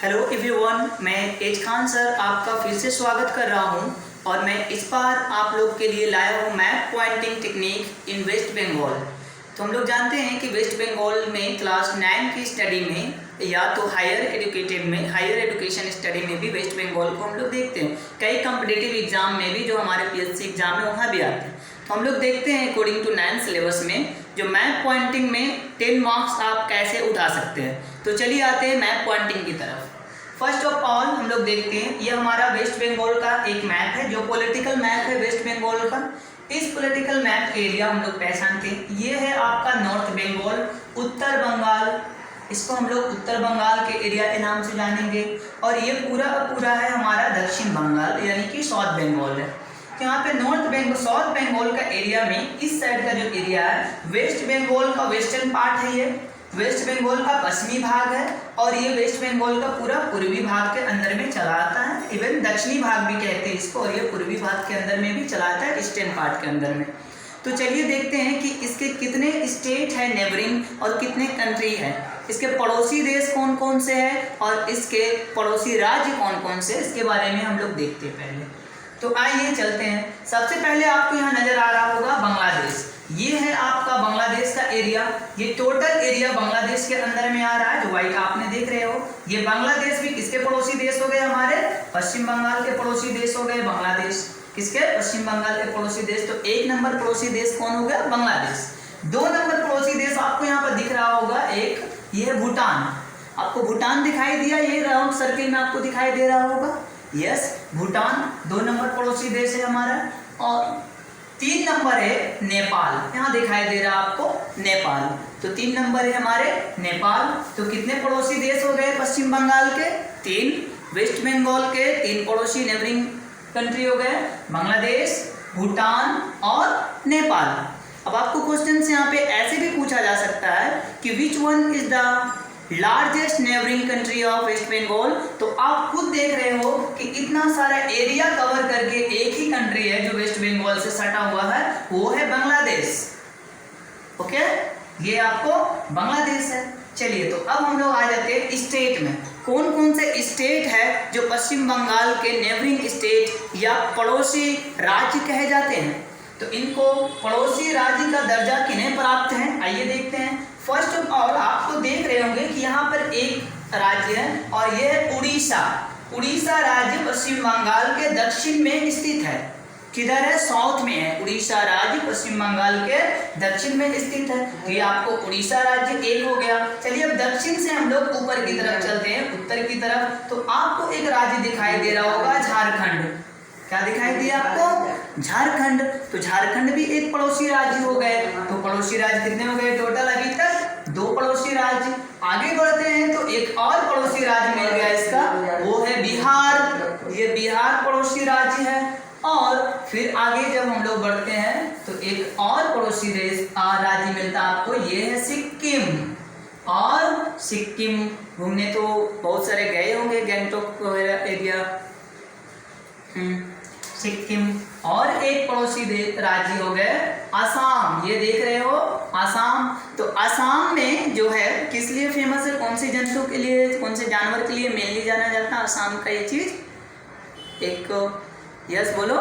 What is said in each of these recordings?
Hello everyone, मैं as Khan sir आपका फिर से स्वागत कर रहा हूं और मैं इस बार आप लोग के लिए लाया हूं map pointing technique in waste Bengal. तो हम लोग जानते हैं कि वेस्ट बंगाल में क्लास 9 की स्टडी में या तो हायर एजुकेशन स्टडी में भी वेस्ट बंगाल को हम लोग देखते हैं। कई कॉम्पिटिटिव एग्जाम में भी जो हमारे पीएससी एग्जाम है वहाँ भी आते हैं। तो हम लोग देखते हैं अकॉर्डिंग टू 9 सिलेबस में जो मैप पॉइंटिंग में 10 मार्क्स आप कैसे उठा सकते हैं। तो चलिए आते हैं मैप पॉइंटिंग की तरफ। फर्स्ट ऑफ ऑल हम लोग देखते हैं ये हमारा वेस्ट बंगाल का एक मैप है जो पॉलिटिकल मैप है वेस्ट बंगाल का। इस पॉलिटिकल मैप एरिया हम लोग पहचानते हैं। ये है आपका नॉर्थ बंगाल, उत्तर बंगाल, इसको हम लोग उत्तर बंगाल के एरिया के नाम से जानेंगे। और ये पूरा है हमारा दक्षिण बंगाल यानी कि साउथ बंगाल है। तो यहाँ पे साउथ बंगाल का एरिया में इस साइड का जो एरिया है वेस्ट बंगाल का वेस्टर्न पार्ट है। ये वेस्ट बंगाल का पश्चिमी भाग है और ये वेस्ट बंगाल का पूरा पूर्वी भाग के अंदर में चला आता है। इवन दक्षिणी भाग भी कहते हैं इसको, और ये पूर्वी भाग के अंदर में भी चला आता है, ईस्टर्न पार्ट के अंदर में। तो चलिए देखते हैं कि इसके कितने स्टेट है नेबरिंग और कितने कंट्री है, इसके पड़ोसी देश कौन कौन से हैं और इसके पड़ोसी राज्य कौन कौन से, इसके बारे में हम लोग देखते हैं पहले। तो आइए चलते हैं। सबसे पहले आपको यहाँ नजर आ रहा होगा बांग्लादेश। ये है आपका बांग्लादेश का एरिया। ये टोटल एरिया बांग्लादेश के अंदर में आ रहा है जो व्हाइट आपने देख रहे हो। ये बांग्लादेश भी किसके पड़ोसी देश हो गए, हमारे पश्चिम बंगाल के पड़ोसी देश हो गए बांग्लादेश। किसके? पश्चिम बंगाल के पड़ोसी देश। तो 1 नंबर पड़ोसी देश कौन हो गया? बांग्लादेश। 2 नंबर पड़ोसी देश आपको यहाँ पर दिख रहा होगा, एक ये है भूटान। आपको भूटान दिखाई दिया, ये राउंड सर्किल में आपको दिखाई दे रहा होगा। यस, भूटान 2 नंबर पड़ोसी देश है हमारा। और 3 नंबर है नेपाल, यहाँ दिखाई दे रहा आपको नेपाल। तो 3 नंबर है हमारे नेपाल। तो कितने पड़ोसी देश हो गए पश्चिम बंगाल के? 3। वेस्ट बंगाल के 3 पड़ोसी नेबरिंग कंट्री हो गए, बांग्लादेश, भूटान और नेपाल। अब आपको क्वेश्चन से यहाँ पे ऐसे भी पूछा जा सकता है कि which one is the largest neighbouring country of West Bengal. तो आप खुद देख रहे हो कि इतना सारा एरिया कवर करके एक ही कंट्री है जो वेस्ट बंगाल से सटा हुआ है, वो है बांग्लादेश। ओके, ये आपको बांग्लादेश है। चलिए, तो अब हम लोग आ जाते हैं स्टेट में। कौन कौन से स्टेट है जो पश्चिम बंगाल के नेबरिंग स्टेट या पड़ोसी राज्य कहे जाते हैं। तो इनको पड़ोसी राज्य का दर्जा किन्हें प्राप्त है, आइए देखते हैं। फर्स्ट ऑफ ऑल आपको देख रहे होंगे कि यहाँ पर एक राज्य है और यह है उड़ीसा। उड़ीसा राज्य पश्चिम बंगाल के दक्षिण में स्थित है। किधर है? साउथ में है। उड़ीसा राज्य पश्चिम बंगाल के दक्षिण में स्थित है। तो ये आपको उड़ीसा राज्य एक हो गया। चलिए, अब दक्षिण से हम लोग ऊपर की तरफ चलते हैं, उत्तर की तरफ। तो आपको एक राज्य दिखाई दे रहा होगा, झारखंड। क्या दिखाई दिया आपको? झारखंड। तो झारखंड भी एक पड़ोसी राज्य हो गए। तो पड़ोसी राज्य कितने हो गए टोटल? अभी तक 2 पड़ोसी राज्य। आगे बढ़ते हैं तो एक और पड़ोसी राज्य मिल गया इसका, वो है बिहार। ये बिहार पड़ोसी राज्य है। और फिर आगे जब हम लोग बढ़ते हैं तो एक और पड़ोसी राज्य मिलता आपको, ये है सिक्किम। और सिक्किम घूमने तो बहुत सारे गए होंगे, गैंगटॉक वगैरह एरिया। सिक्किम। और एक पड़ोसी राज्य हो गए असम। ये देख रहे हो असम। तो असम में जो है किस लिए फेमस है, कौन से जंतु के लिए, कौन से जानवर के लिए मेनली जाना जाता है असम का ये चीज? एक यस बोलो।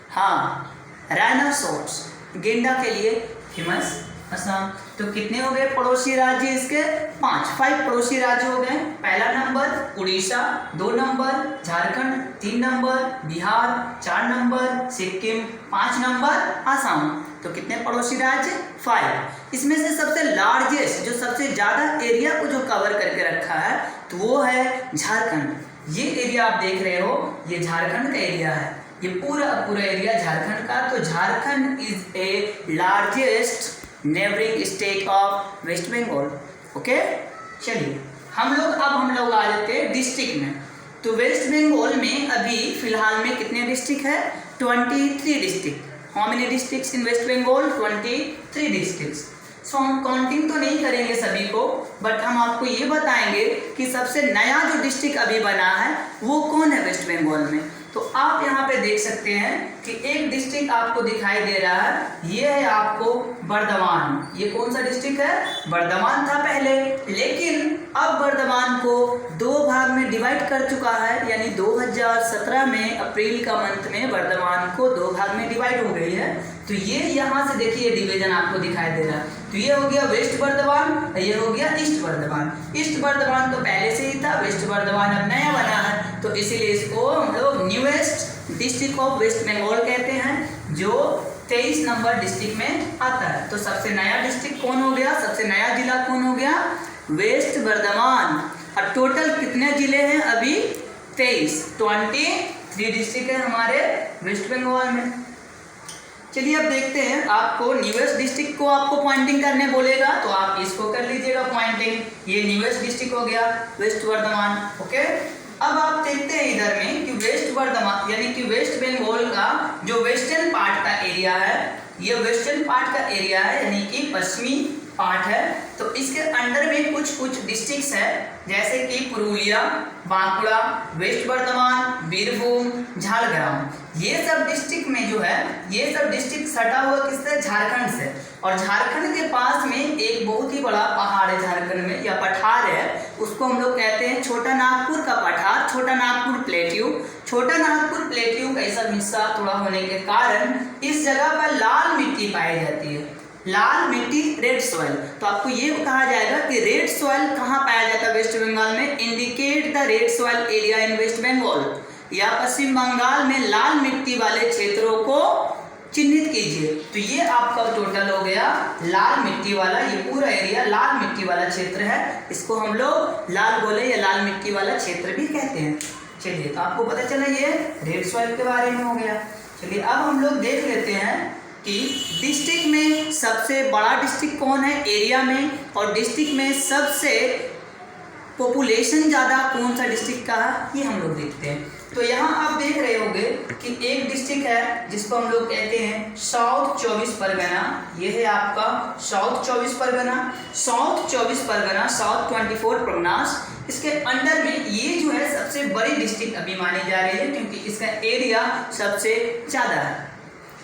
हाँ, राइनोसोरस, गेंडा के लिए फेमस असम। तो कितने हो गए पड़ोसी राज्य इसके? 5 पड़ोसी राज्य हो गए। पहला number Orissa, 2 number Jharkhand, 3 number Bihar, 4 number Sikkim, 5 number Assam. तो कितने पड़ोसी राज्य? 5। इसमें से सबसे लार्जेस्ट, जो सबसे ज़्यादा एरिया को जो कवर करके रखा है, तो वो है झारखंड। ये एरिया आप देख रहे हो, ये झारखंड का एरिया है। ये पूरा एरिया झारखंड का। तो Jharkhand is a largest neighbouring state of West Bengal. Okay, चलिए हम लोग आ जाते हैं डिस्ट्रिक्ट में। तो वेस्ट बंगाल में अभी फिलहाल में कितने डिस्ट्रिक्ट है? 23 district. How many districts in waste Bengal? 23 districts. So हम काउंटिंग तो नहीं करेंगे सभी को, बट हम आपको ये बताएंगे कि सबसे नया जो डिस्ट्रिक्ट अभी बना है वो कौन है वेस्ट बंगाल में। तो आप यहाँ पे देख सकते हैं कि एक डिस्ट्रिक्ट आपको दिखाई दे रहा है, ये है आपको बर्धमान। ये कौन सा डिस्ट्रिक्ट है? बर्धमान था पहले, लेकिन अब बर्धमान को दो भाग में डिवाइड कर चुका है, यानी 2017 में अप्रैल का मंथ में बर्धमान को दो भाग में डिवाइड हो गई है। तो ये यहाँ से देखिए डिवीजन आपको दिखाई दे रहा है। तो ये हो गया वेस्ट बर्धमान, ये हो गया ईस्ट बर्धमान। ईस्ट बर्धमान तो पहले से ही था, वेस्ट बर्धमान अब नया बना है, तो इसीलिए इसको हम लोग newest district of West Bengal कहते हैं, जो 23 नंबर डिस्ट्रिक्ट में आता है। तो सबसे नया डिस्ट्रिक्ट कौन हो गया? सबसे नया जिला कौन हो गया? वेस्ट बर्धमान। और टोटल कितने जिले हैं अभी? 23 डिस्ट्रिक्ट है हमारे वेस्ट बंगाल में। चलिए अब देखते हैं, आपको न्यूएस्ट डिस्ट्रिक्ट को आपको पॉइंटिंग करने बोलेगा, तो आप इसको कर लीजिएगा पॉइंटिंग। ये न्यूएस्ट डिस्ट्रिक्ट हो गया वेस्ट बर्धमान। ओके, अब आप देखते हैं इधर में कि वेस्ट बर्धमान यानी कि वेस्ट बंगाल का जो वेस्टर्न पार्ट का एरिया है, ये वेस्टर्न पार्ट का एरिया है, यानी कि पश्चिमी पार्ट है। तो इसके अंडर में कुछ डिस्ट्रिक्ट्स है, जैसे कि पुरुलिया, बांकुड़ा, वेस्ट बर्धमान, बीरभूम, झारग्राम। ये सब डिस्ट्रिक्ट में जो है, ये सब डिस्ट्रिक्ट सटा हुआ किससे? झारखंड से। और झारखंड के पास में एक बहुत ही बड़ा पहाड़ है झारखंड में, या पठार है, उसको हम लोग कहते हैं छोटा नागपुर का पठार, छोटा नागपुर प्लेट्यू। छोटा नागपुर प्लेट्यू का ऐसा हिस्सा थोड़ा होने के कारण इस जगह पर लाल मिट्टी पाई जाती है, लाल मिट्टी, रेड सॉइल। तो आपको ये कहा जाएगा कि रेड सॉइल कहाँ पाया जाता है वेस्ट बंगाल में? Indicate the red soil area in waste Bengal, या पश्चिम बंगाल में लाल मिट्टी वाले क्षेत्रों को चिन्हित कीजिए। तो ये आपका टोटल हो गया लाल मिट्टी वाला, ये पूरा एरिया लाल मिट्टी वाला क्षेत्र है, इसको हम लोग लाल गोले या लाल मिट्टी वाला क्षेत्र भी कहते हैं। चलिए, तो आपको पता चला ये रेड सॉइल के बारे में हो गया। चलिए अब हम लोग देख लेते हैं कि डिस्ट्रिक्ट में सबसे बड़ा डिस्ट्रिक्ट कौन है एरिया में, और डिस्ट्रिक्ट में सबसे पॉपुलेशन ज़्यादा कौन सा डिस्ट्रिक्ट का है, ये हम लोग देखते हैं। तो यहाँ आप देख रहे होंगे कि एक डिस्ट्रिक्ट है जिसको हम लोग कहते हैं साउथ 24 परगना। ये है आपका south 24 Pargana, south 24 Pargana, south 24 Parganas. इसके अंडर में ये जो है सबसे बड़ी डिस्ट्रिक्ट अभी मानी जा रही है, क्योंकि इसका एरिया सबसे ज़्यादा है।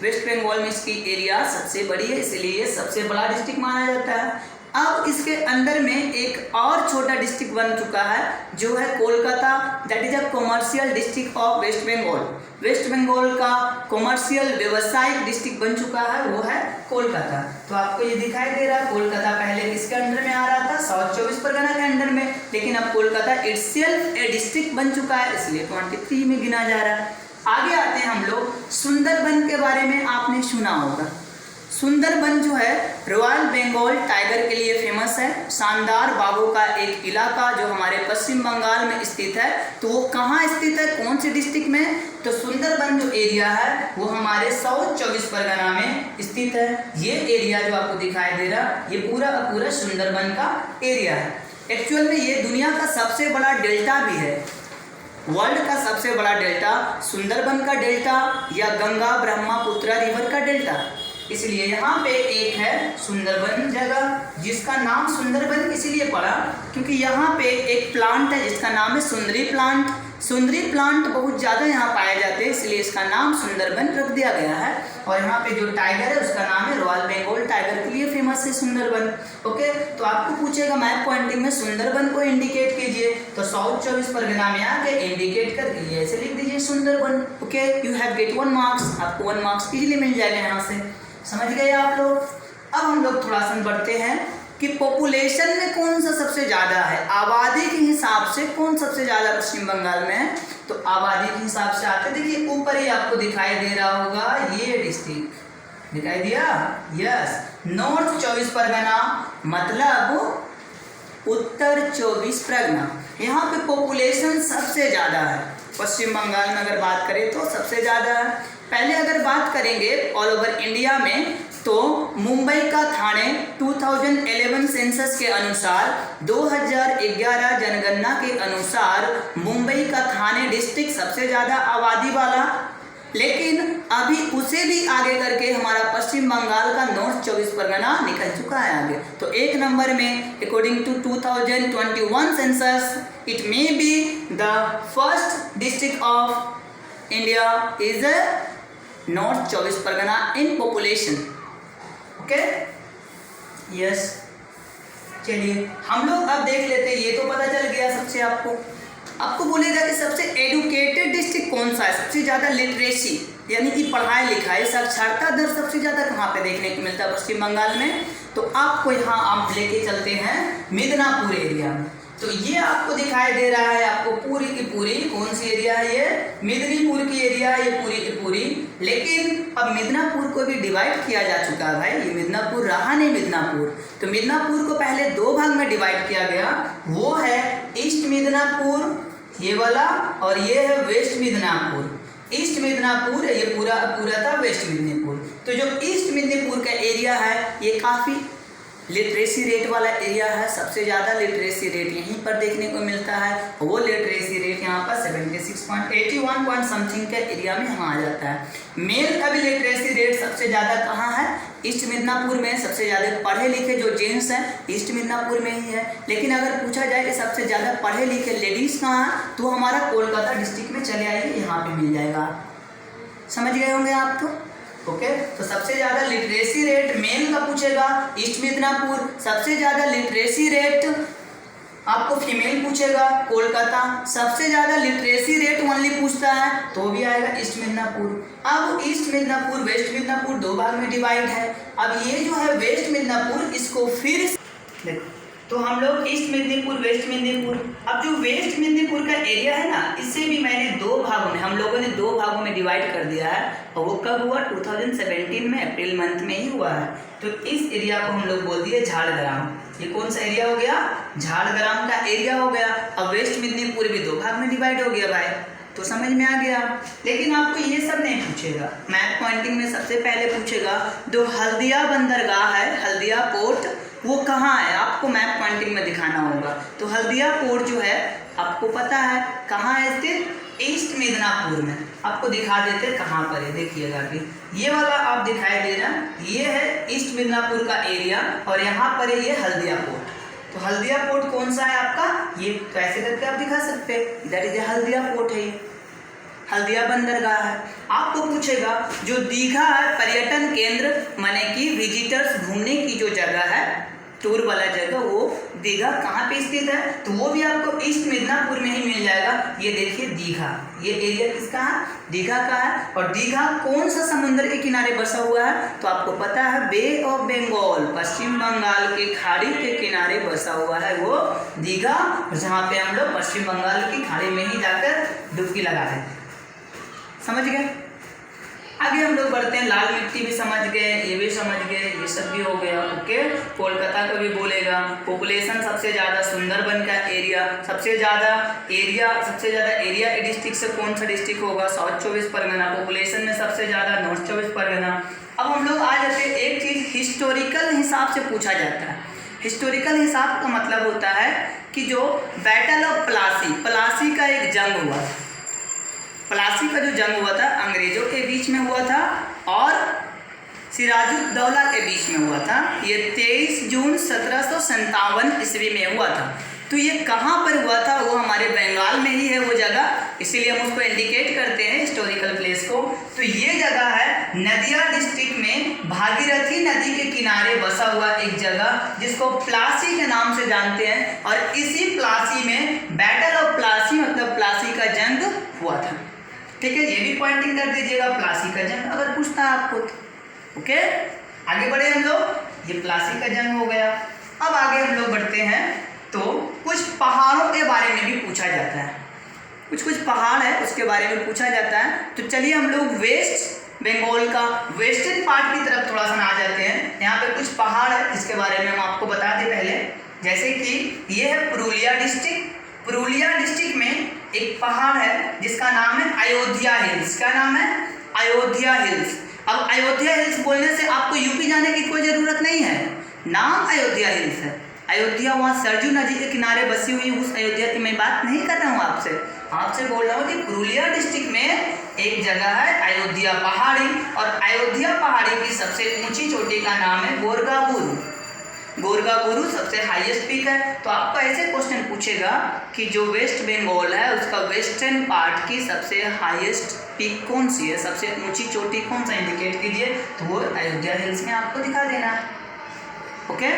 वेस्ट बंगाल में इसकी एरिया सबसे बड़ी है, इसलिए ये सबसे बड़ा डिस्ट्रिक्ट माना जाता है। अब इसके अंदर में एक और छोटा डिस्ट्रिक्ट बन चुका है, जो है Kolkata. That is a commercial district of West Bengal. West Bengal का कॉमर्शियल व्यवसायिक डिस्ट्रिक्ट बन चुका है, वो है कोलकाता। तो आपको ये दिखाई दे रहा है, कोलकाता पहले किसके अंडर में आ रहा था? साउथ 24 परगना के अंडर में, लेकिन अब कोलकाता इटसेल्फ ए डिस्ट्रिक्ट बन चुका है, इसलिए 23 में गिना जा रहा है। आगे आते हैं हम लोग सुंदरबन के बारे में आपने सुना होगा। सुंदरबन जो है रॉयल बंगाल टाइगर के लिए फेमस है, शानदार बाघों का एक इलाका जो हमारे पश्चिम बंगाल में स्थित है। तो वो कहाँ स्थित है, कौन से डिस्ट्रिक्ट में? तो सुंदरबन जो एरिया है वो हमारे साउथ 24 परगना में स्थित है। ये एरिया जो आपको दिखाई दे रहा है, ये पूरा का पूरा सुंदरबन का एरिया है। एक्चुअल में ये दुनिया का सबसे बड़ा डेल्टा भी है, वर्ल्ड का सबसे बड़ा डेल्टा सुंदरबन का डेल्टा या गंगा ब्रह्मपुत्र रिवर का डेल्टा। इसलिए यहाँ पे एक है सुंदरबन जगह, जिसका नाम सुंदरबन इसलिए पड़ा क्योंकि यहाँ पे एक प्लांट है जिसका नाम है सुंदरी प्लांट। सुंदरी प्लांट बहुत ज़्यादा यहाँ पाए जाते हैं, इसलिए इसका नाम सुंदरबन रख दिया गया है। और यहाँ पे जो टाइगर है उसका नाम है रॉयल बंगाल टाइगर के लिए फेमस है सुंदरबन। ओके, तो आपको पूछेगा मैप पॉइंटिंग में सुंदरबन को इंडिकेट कीजिए, तो साउथ 24 परगना में आके इंडिकेट करके ऐसे लिख दीजिए Sundarban. Okay, you have get 1 marks, आपको 1 मार्क्स इजीली मिल जाएगा यहाँ से। समझ गए आप लोग? अब हम लोग थोड़ा सा बढ़ते हैं कि पॉपुलेशन में कौन सा सबसे ज़्यादा है, आबादी के हिसाब से कौन सबसे ज़्यादा पश्चिम बंगाल में है। तो आबादी के हिसाब से आते, देखिए ऊपर ही आपको दिखाई दे रहा होगा ये डिस्ट्रिक्ट दिखाई दिया, यस, नॉर्थ 24 परगना मतलब उत्तर 24 परगना। यहाँ पे पॉपुलेशन सबसे ज़्यादा है पश्चिम बंगाल में, अगर बात करें तो सबसे ज़्यादा है। पहले अगर बात करेंगे ऑल ओवर इंडिया में, तो मुंबई का थाने 2011 सेंसस के अनुसार 2011 जनगणना के अनुसार मुंबई का थाने डिस्ट्रिक्ट सबसे ज़्यादा आबादी वाला, लेकिन अभी उसे भी आगे करके हमारा पश्चिम बंगाल का नॉर्थ 24 परगना निकल चुका है आगे। तो एक नंबर में according to 2021 census it may be the first district of India is North 24 Pargana in population. Okay, yes. चलिए हम लोग अब देख लेते हैं, ये तो पता चल गया सबसे। आपको बोलेगा कि सबसे एडुकेटेड डिस्ट्रिक्ट कौन सा है, सबसे ज़्यादा लिटरेसी यानी कि पढ़ाई लिखाई साक्षरता दर सबसे ज़्यादा कहाँ पे देखने को मिलता है पश्चिम बंगाल में। तो आपको यहाँ आप लेके चलते हैं मिदनापुर एरिया में। तो ये आपको दिखाई दे रहा है, आपको पूरी की पूरी कौन सी एरिया है, ये मिदनीपुर की एरिया है, ये पूरी की पूरी। लेकिन अब मिदनापुर को भी डिवाइड किया जा चुका है भाई, ये मिदनापुर रहा नहीं मिदनापुर। तो मिदनापुर को पहले दो भाग में डिवाइड किया गया, वो है ईस्ट मिदनापुर ये वाला, और ये है वेस्ट मिदनापुर। ईस्ट मिदनापुर ये पूरा था वेस्ट मिदनीपुर। तो जो ईस्ट मिदनीपुर का एरिया है ये काफ़ी लिटरेसी रेट वाला एरिया है, सबसे ज़्यादा लिटरेसी रेट यहीं पर देखने को मिलता है। वो लिटरेसी रेट यहाँ पर 76.81 पॉइंट समथिंग के एरिया में यहाँ आ जाता है। मेल का भी लिटरेसी रेट सबसे ज़्यादा कहाँ है, ईस्ट मिदनापुर में। सबसे ज़्यादा पढ़े लिखे जो जेंट्स हैं ईस्ट मिदनापुर में ही है। लेकिन अगर पूछा जाए कि सबसे ज़्यादा पढ़े लिखे लेडीज़ कहाँ हैं, तो हमारा कोलकाता डिस्ट्रिक्ट में चले आइए, यहाँ पे मिल जाएगा। समझ गए होंगे आप तो। ओके, तो सबसे ज़्यादा लिटरेसी रेट मेल का पूछेगा ईस्ट मिदनापुर, सबसे ज़्यादा लिटरेसी रेट आपको फीमेल पूछेगा कोलकाता, सबसे ज़्यादा लिटरेसी रेट ओनली पूछता है तो भी आएगा ईस्ट मिदनापुर। अब ईस्ट मिदनापुर वेस्ट मिदनापुर दो भाग में डिवाइड है। अब ये जो है वेस्ट मिदनापुर, इसको फिर देखो, तो हम लोग ईस्ट मिदनीपुर वेस्ट मिदनीपुर। अब जो वेस्ट मिदनीपुर का एरिया है ना, इसे भी मैंने हम लोगों ने दो भागों में डिवाइड कर दिया है। और वो कब हुआ, 2017 में अप्रैल मंथ में ही हुआ है। तो इस एरिया को हम लोग बोल दिए झाड़ग्राम। ये कौन सा एरिया हो गया, झाड़ग्राम का एरिया हो गया। अब वेस्ट मिदनीपुर भी दो भाग में डिवाइड हो गया भाई, तो समझ में आ गया। लेकिन आपको ये सब नहीं पूछेगा, मैप पॉइंटिंग में सबसे पहले पूछेगा जो हल्दिया बंदरगाह है, हल्दिया पोर्ट, वो कहाँ है, आपको मैप पॉइंटिंग में दिखाना होगा। तो हल्दिया पोर्ट जो है आपको पता है कहाँ है स्थित, ईस्ट मिदनापुर में। आपको दिखा देते कहाँ पर है, देखिएगा कि ये वाला आप दिखाई दे रहा है, ये है ईस्ट मिदनापुर का एरिया और यहाँ पर है ये हल्दिया पोर्ट। तो हल्दिया पोर्ट कौन सा है आपका, ये तो ऐसे करके आप दिखा सकते हैं, दैट इज हल्दिया पोर्ट है, ये हल्दिया बंदरगाह है। आपको पूछेगा जो दीघा है पर्यटन केंद्र माने कि विजिटर्स घूमने की जो जगह है, टूर वाला जगह, वो दीघा कहाँ पे स्थित है, तो वो भी आपको ईस्ट मिदनापुर में ही मिल जाएगा। ये देखिए दीघा, ये एरिया किसका है, दीघा का है। और दीघा कौन सा समुद्र के किनारे बसा हुआ है, तो आपको पता है बे ऑफ बंगाल, पश्चिम बंगाल के खाड़ी के किनारे बसा हुआ है वो दीघा, जहाँ पे हम लोग पश्चिम बंगाल की खाड़ी में ही जाकर डुबकी लगा देते हैं। समझ गए। आगे हम लोग बढ़ते हैं, लाल मिट्टी भी समझ गए, ये भी समझ गए, ये सब भी हो गया। ओके, कोलकाता को भी बोलेगा। पॉपुलेशन सबसे ज़्यादा सुंदरबन का एरिया, सबसे ज़्यादा एरिया डिस्ट्रिक्ट से कौन सा डिस्ट्रिक्ट होगा, साउथ 24 परगना। पॉपुलेशन में सबसे ज़्यादा नॉर्थ 24 परगना। अब हम लोग आ जाते हैं, एक चीज़ हिस्टोरिकल हिसाब से पूछा जाता है। हिस्टोरिकल हिसाब का मतलब होता है कि जो बैटल ऑफ प्लासी का एक जंग हुआ, प्लासी का जो जंग हुआ था अंग्रेजों के बीच में हुआ था और सिराजुद्दौला के बीच में हुआ था। ये 23 जून 1757 ईस्वी में हुआ था। तो ये कहाँ पर हुआ था, वो हमारे बंगाल में ही है वो जगह, इसीलिए हम उसको इंडिकेट करते हैं हिस्टोरिकल प्लेस को। तो ये जगह है नदिया डिस्ट्रिक्ट में, भागीरथी नदी के किनारे बसा हुआ एक जगह जिसको प्लासी के नाम से जानते हैं। और इसी प्लासी में बैटल ऑफ प्लासी मतलब प्लासी का जंग हुआ था। ठीक है, ये भी पॉइंटिंग कर दीजिएगा, प्लासी का जंग अगर पूछता है आपको तो। ओके, आगे बढ़े हम लोग, ये प्लासी का जंग हो गया। अब आगे हम लोग बढ़ते हैं, तो कुछ पहाड़ों के बारे में भी पूछा जाता है, कुछ पहाड़ है उसके बारे में पूछा जाता है। तो चलिए हम लोग वेस्ट बंगाल का वेस्टर्न पार्ट की तरफ थोड़ा सा आ जाते हैं। यहाँ पे कुछ पहाड़ है जिसके बारे में हम आपको बता दें पहले, जैसे कि ये है पुरुलिया डिस्ट्रिक्ट। पुरुलिया डिस्ट्रिक्ट में एक पहाड़ है जिसका नाम है अयोध्या हिल्स। क्या नाम है, अयोध्या हिल्स। अब अयोध्या हिल्स बोलने से आपको यूपी जाने की कोई ज़रूरत नहीं है, नाम अयोध्या हिल्स है। अयोध्या वहाँ सरजू नदी के किनारे बसी हुई उस अयोध्या की मैं बात नहीं कर रहा हूँ आपसे बोल रहा हूँ कि पुरुलिया डिस्ट्रिक्ट में एक जगह है अयोध्या पहाड़ी, और अयोध्या पहाड़ी की सबसे ऊंची चोटी का नाम है गोरगाबुरु। गोरगाबुरु सबसे हाईएस्ट पीक है। तो आपको ऐसे क्वेश्चन पूछेगा कि जो वेस्ट बंगाल है उसका का वेस्टर्न पार्ट की सबसे हाईएस्ट पीक कौन सी है, सबसे ऊंची चोटी कौन सा, इंडिकेट कीजिए। तो वो अयोध्या हिल्स में आपको दिखा देना है। ओके,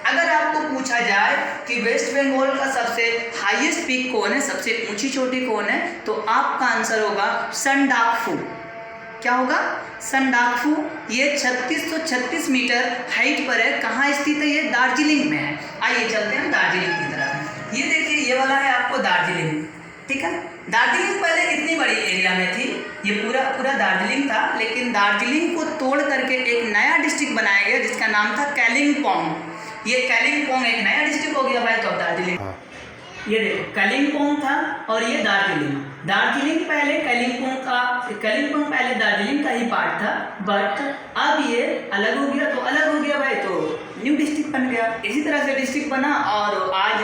अगर आपको पूछा जाए कि वेस्ट बंगाल का सबसे हाईएस्ट पीक कौन है, सबसे ऊंची चोटी कौन है, तो आपका आंसर होगा संडाकफू। क्या होगा? संडाकफू। ये 3636 मीटर हाइट पर है। कहाँ स्थित है? ये दार्जिलिंग में है। आइए चलते हैं दार्जिलिंग की तरफ। ये देखिए, ये वाला है आपको दार्जिलिंग, ठीक है। दार्जिलिंग पहले इतनी बड़ी एरिया में थी, ये पूरा दार्जिलिंग था, लेकिन दार्जिलिंग को तोड़ करके एक नया डिस्ट्रिक्ट बनाया गया जिसका नाम था कालिम्पोंग। ये कालिम्पोंग एक नया डिस्ट्रिक्ट हो गया भाई। तो अब दार्जिलिंग, ये देखो कालिम्पोंग था और ये दार्जिलिंग पहले कालिम्पोंग पहले दार्जिलिंग का ही पार्ट था, बट अब ये अलग हो गया। तो अलग हो गया भाई, तो न्यू डिस्ट्रिक्ट बन गया। इसी तरह से डिस्ट्रिक्ट बना और आज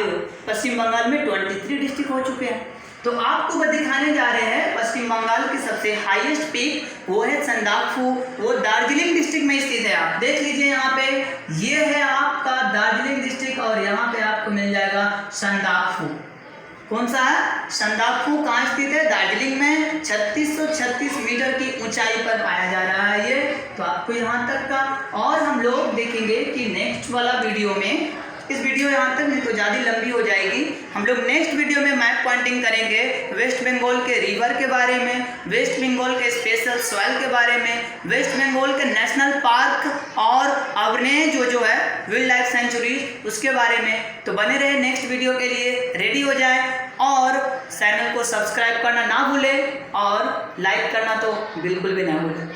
पश्चिम बंगाल में 23 डिस्ट्रिक्ट हो चुके हैं। तो आपको वो दिखाने जा रहे हैं पश्चिम बंगाल की सबसे हाईएस्ट पीक, वो है संदाकफू। वो दार्जिलिंग डिस्ट्रिक्ट में स्थित है। आप देख लीजिए यहाँ पे, ये है आपका दार्जिलिंग डिस्ट्रिक्ट और यहाँ पे आपको मिल जाएगा संदाकफू। कौन सा है? संदाकफू। कहाँ स्थित है? दार्जिलिंग में। 3636 मीटर की ऊंचाई पर पाया जा रहा है ये। तो आपको यहाँ तक का, और हम लोग देखेंगे कि नेक्स्ट वाला वीडियो में, इस वीडियो यहाँ तक नहीं तो ज़्यादा लंबी हो जाएगी, हम लोग नेक्स्ट वीडियो में मैप पॉइंटिंग करेंगे वेस्ट बंगाल के रिवर के बारे में, वेस्ट बंगाल के स्पेशल सॉइल के बारे में, वेस्ट बंगाल के नेशनल पार्क और अवने जो है वाइल्ड लाइफ सेंचुरीज, उसके बारे में। तो बने रहे नेक्स्ट वीडियो के लिए, रेडी हो जाए और चैनल को सब्सक्राइब करना ना भूलें और लाइक करना तो बिल्कुल भी ना भूलें।